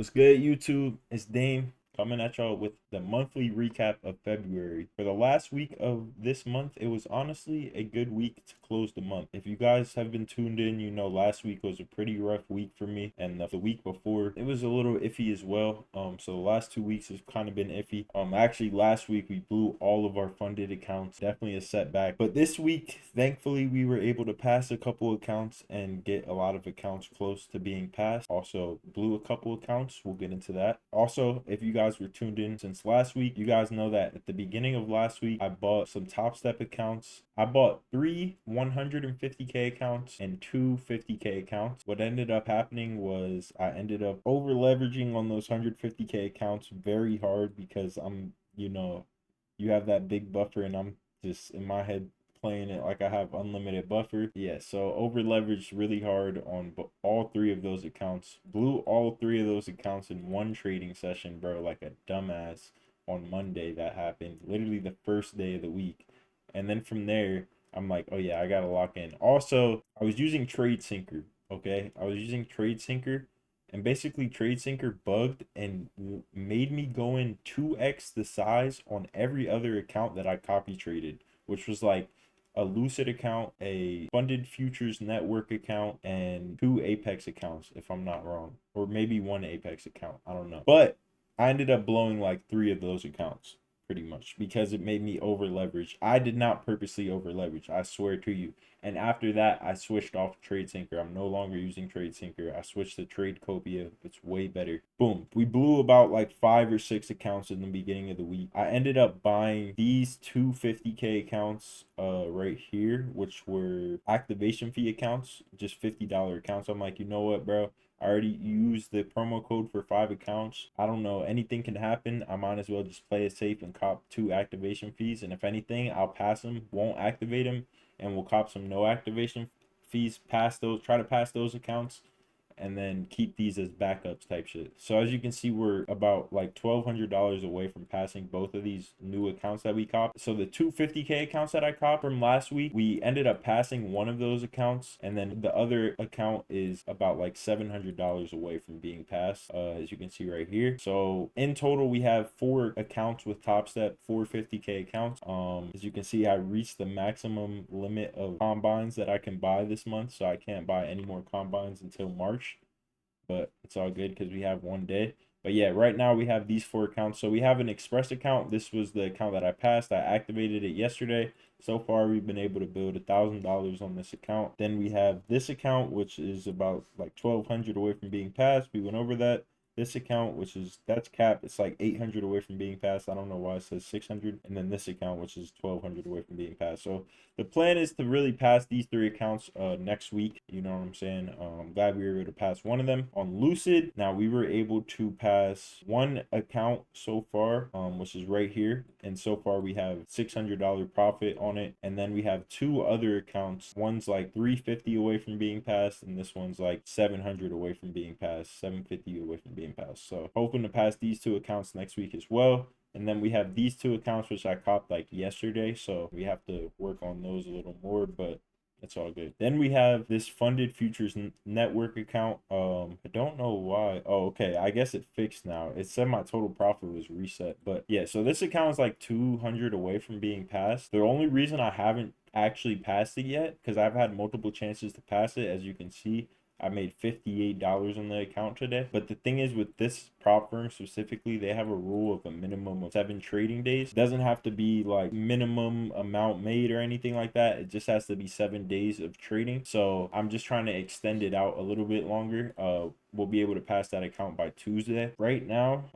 What's good, YouTube? It's Dame coming at y'all with the monthly recap of February. For the last week of this month, it was honestly a good week to close the month. If you guys have been tuned in, you know last week was a pretty rough week for me, and the week before it was a little iffy as well. So the last 2 weeks has kind of been iffy. Actually last week we blew all of our funded accounts. Definitely a setback. But this week, thankfully, we were able to pass a couple accounts and get a lot of accounts close to being passed. Also blew a couple accounts. We'll get into that. Also, if you guys were tuned in since last week, you guys know that at the beginning of last week, I bought some TopStep accounts. I bought 3 150K accounts and 2 50K accounts. What ended up happening was I ended up over leveraging on those 150K accounts very hard because you have that big buffer and I'm just in my head playing it like I have unlimited buffer. Yeah, so over leveraged really hard on all 3 of those accounts. Blew all 3 of those accounts in one trading session, bro, like a dumbass on Monday. That happened literally the first day of the week. And then from there, I'm like, oh yeah, I gotta lock in. Also, I was using TradeSync. Okay, I was using TradeSync, and basically TradeSync bugged and made me go in 2x the size on every other account that I copy traded, which was like a Lucid account, a Funded Futures Network account, and 2 Apex accounts, if I'm not wrong. Or maybe 1 Apex account. I don't know. But I ended up blowing like 3 of those accounts pretty much because it made me over leverage. I did not purposely over leverage, I swear to you. And after that, I switched off TradeSync. I'm no longer using TradeSync. I switched to Tradecopia. It's way better. Boom. We blew about like 5 or 6 accounts in the beginning of the week. I ended up buying these 250K accounts right here, which were activation fee accounts, just $50 accounts. I'm like, you know what, bro? I already used the promo code for 5 accounts. I don't know. Anything can happen. I might as well just play it safe and cop 2 activation fees. And if anything, I'll pass them, won't activate them, and we'll cop some no activation fees. Try to pass those accounts, and then keep these as backups type shit. So as you can see, we're about like $1,200 away from passing both of these new accounts that we copped. So the 250K accounts that I copped from last week, we ended up passing one of those accounts, and then the other account is about like $700 away from being passed, as you can see right here. So in total, we have 4 accounts with TopStep, 450K accounts. As you can see, I reached the maximum limit of combines that I can buy this month, so I can't buy any more combines until March, but it's all good because we have one day. But yeah, right now we have these 4 accounts. So we have an Express account. This was the account that I passed. I activated it yesterday. So far, we've been able to build $1,000 on this account. Then we have this account, which is about like 1,200 away from being passed. We went over that. This account, that's capped, it's like 800 away from being passed. I don't know why it says 600. And then this account, which is 1,200 away from being passed. So the plan is to really pass these 3 accounts next week. You know what I'm saying? I'm glad we were able to pass one of them on Lucid. Now we were able to pass 1 account so far, which is right here. And so far we have $600 profit on it. And then we have 2 other accounts. One's like 350 away from being passed, and this one's like 700 away from being passed, 750 away from being passed. So hoping to pass these 2 accounts next week as well. And then we have these 2 accounts, which I copped like yesterday. So we have to work on those a little more, but it's all good. Then we have this Funded Futures Network account. I don't know why. Oh, okay. I guess it fixed now. It said my total profit was reset. But yeah, so this account is like 200 away from being passed. The only reason I haven't actually passed it yet, because I've had multiple chances to pass it, as you can see, I made $58 on the account today. But the thing is, with this prop firm specifically, they have a rule of a minimum of 7 trading days. It doesn't have to be like minimum amount made or anything like that. It just has to be 7 days of trading. So I'm just trying to extend it out a little bit longer. We'll be able to pass that account by Tuesday. Right now,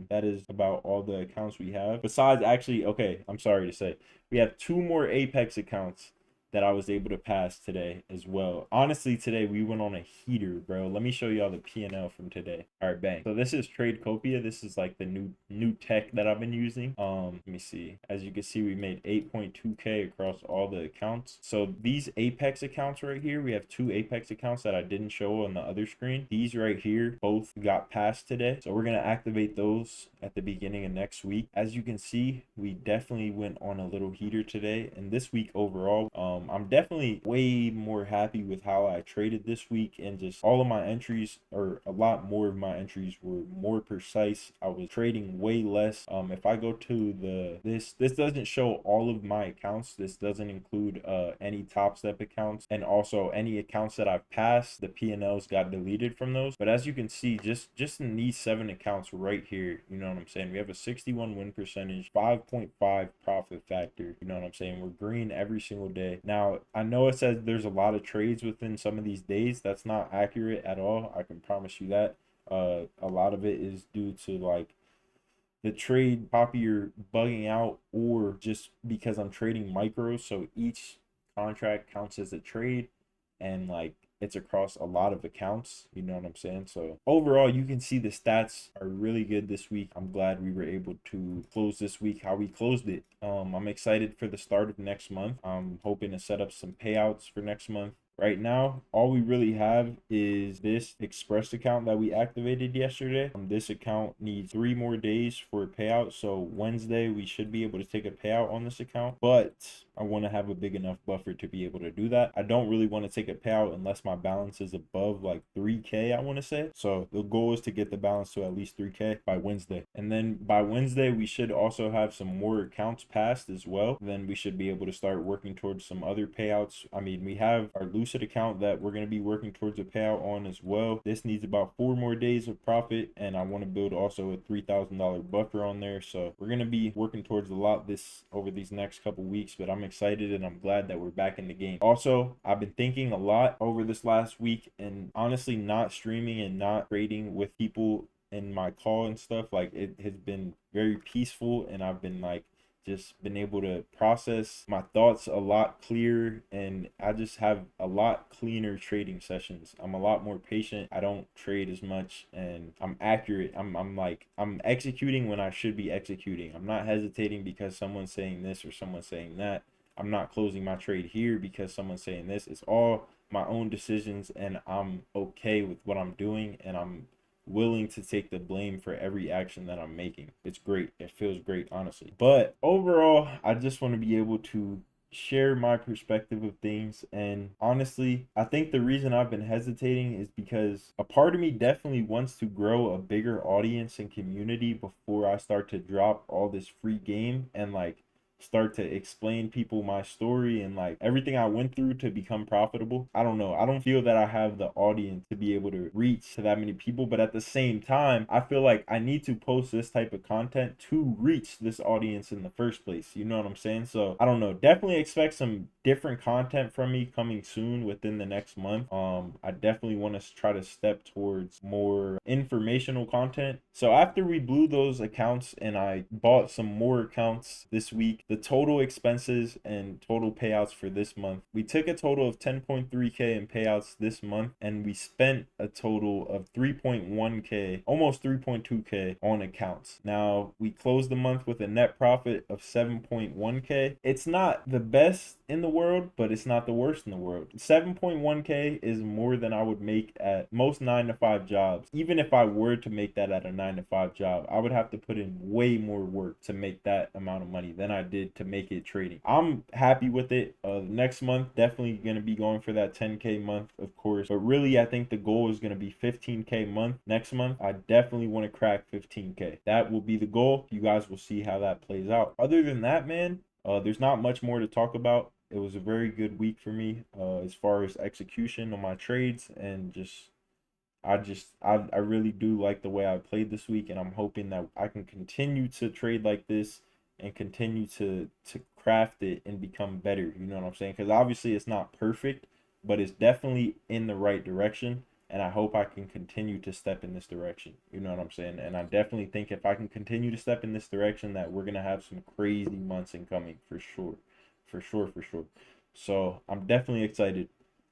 that is about all the accounts we have. Besides, actually, okay, I'm sorry to say, we have 2 more Apex accounts that I was able to pass today as well. Honestly, today we went on a heater, bro. Let me show y'all the P&L from today. All right, bang. So this is Tradecopia. This is like the new tech that I've been using. Let me see. As you can see, we made 8.2K across all the accounts. So these Apex accounts right here, we have 2 Apex accounts that I didn't show on the other screen. These right here both got passed today. So we're gonna activate those at the beginning of next week. As you can see, we definitely went on a little heater today. And this week overall, I'm definitely way more happy with how I traded this week, and just all of my entries, or a lot more of my entries, were more precise. I was trading way less. If I go to this doesn't show all of my accounts. This doesn't include any Top Step accounts, and also any accounts that I've passed. The P&Ls got deleted from those. But as you can see, just in these 7 accounts right here, you know what I'm saying? We have a 61 win percentage, 5.5 profit factor. You know what I'm saying? We're green every single day. Now, I know it says there's a lot of trades within some of these days. That's not accurate at all. I can promise you that. A lot of it is due to like the trade copier bugging out, or just because I'm trading micros, so each contract counts as a trade, and like it's across a lot of accounts, you know what I'm saying? So overall, you can see the stats are really good this week. I'm glad we were able to close this week how we closed it. I'm excited for the start of next month. I'm hoping to set up some payouts for next month. Right now, all we really have is this Express account that we activated yesterday. This account needs 3 more days for a payout. So Wednesday, we should be able to take a payout on this account. But I want to have a big enough buffer to be able to do that. I don't really want to take a payout unless my balance is above like 3K, I want to say. So the goal is to get the balance to at least 3K by Wednesday. And then by Wednesday, we should also have some more accounts passed as well. Then we should be able to start working towards some other payouts. I mean, we have our Lucid account that we're going to be working towards a payout on as well. This needs about 4 more days of profit, and I want to build also a $3,000 buffer on there. So we're going to be working towards a lot this over these next couple weeks, but I'm excited and I'm glad that we're back in the game. Also, I've been thinking a lot over this last week, and honestly, not streaming and not trading with people in my call and stuff, like it has been very peaceful, and I've been like just been able to process my thoughts a lot clearer, and I just have a lot cleaner trading sessions. I'm a lot more patient. I don't trade as much, and I'm accurate. I'm executing when I should be executing. I'm not hesitating because someone's saying this or someone's saying that. I'm not closing my trade here because someone's saying this. It's all my own decisions, and I'm okay with what I'm doing, and I'm willing to take the blame for every action that I'm making. It's great. It feels great, honestly. But overall, I just want to be able to share my perspective of things. And honestly, I think the reason I've been hesitating is because a part of me definitely wants to grow a bigger audience and community before I start to drop all this free game and like start to explain people my story and like everything I went through to become profitable. I don't know. I don't feel that I have the audience to be able to reach to that many people, but at the same time, I feel like I need to post this type of content to reach this audience in the first place. You know what I'm saying? So I don't know. Definitely expect some different content from me coming soon within the next month. I definitely want to try to step towards more informational content. So after we blew those accounts and I bought some more accounts this week, the total expenses and total payouts for this month, we took a total of 10.3K in payouts this month, and we spent a total of 3.1K, almost 3.2K on accounts. Now, we closed the month with a net profit of 7.1K. It's not the best in the world, but it's not the worst in the world. 7.1K is more than I would make at most 9-to-5 jobs. Even if I were to make that at a 9-to-5 job, I would have to put in way more work to make that amount of money than I did to make it trading. I'm happy with it. Next month, definitely going to be going for that 10K month, of course. But really, I think the goal is going to be 15K month next month. I definitely want to crack 15K. That will be the goal. You guys will see how that plays out. Other than that, man, there's not much more to talk about. It was a very good week for me as far as execution on my trades, and I really do like the way I played this week, and I'm hoping that I can continue to trade like this and continue to craft it and become better. You know what I'm saying? Because obviously it's not perfect, but it's definitely in the right direction, and I hope I can continue to step in this direction. You know what I'm saying? And I definitely think if I can continue to step in this direction, that we're gonna have some crazy months incoming for sure, for sure, for sure. So I'm definitely excited.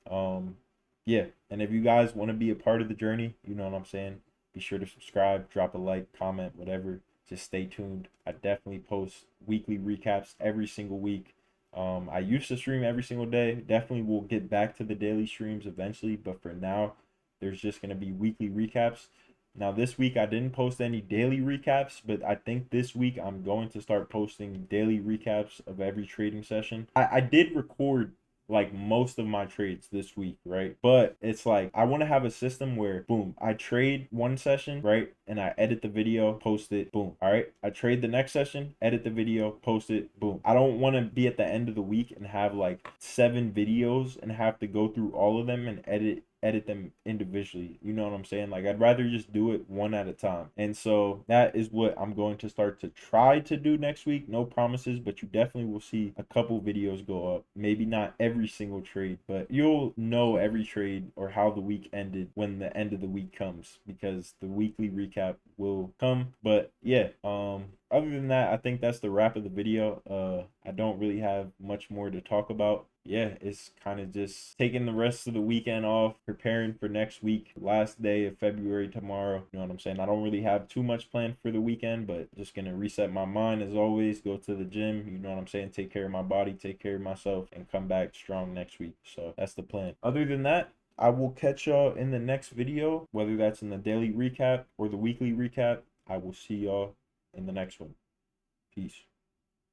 Um, yeah, and if you guys want to be a part of the journey, you know what I'm saying, be sure to subscribe, drop a like, comment, whatever. Just stay tuned. I definitely post weekly recaps every single week. I used to stream every single day. Definitely will get back to the daily streams eventually, but for now, there's just going to be weekly recaps. Now, this week I didn't post any daily recaps, but I think this week I'm going to start posting daily recaps of every trading session. I did record like most of my trades this week, right? But it's like I want to have a system where boom, I trade one session, right? And I edit the video, post it, boom. All right. I trade the next session, edit the video, post it, boom. I don't want to be at the end of the week and have like 7 videos and have to go through all of them and edit them individually. You know what I'm saying? Like I'd rather just do it one at a time. And so that is what I'm going to start to try to do next week. No promises, but you definitely will see a couple videos go up. Maybe not every single trade, but you'll know every trade or how the week ended when the end of the week comes, because the weekly recap will come. But yeah, other than that, I think that's the wrap of the video. I don't really have much more to talk about. Yeah, it's kind of just taking the rest of the weekend off, preparing for next week, last day of February tomorrow. You know what I'm saying? I don't really have too much planned for the weekend, but just gonna reset my mind as always, go to the gym, you know what I'm saying? Take care of my body, take care of myself, and come back strong next week. So that's the plan. Other than that, I will catch y'all in the next video, whether that's in the daily recap or the weekly recap. I will see y'all in the next one. Peace.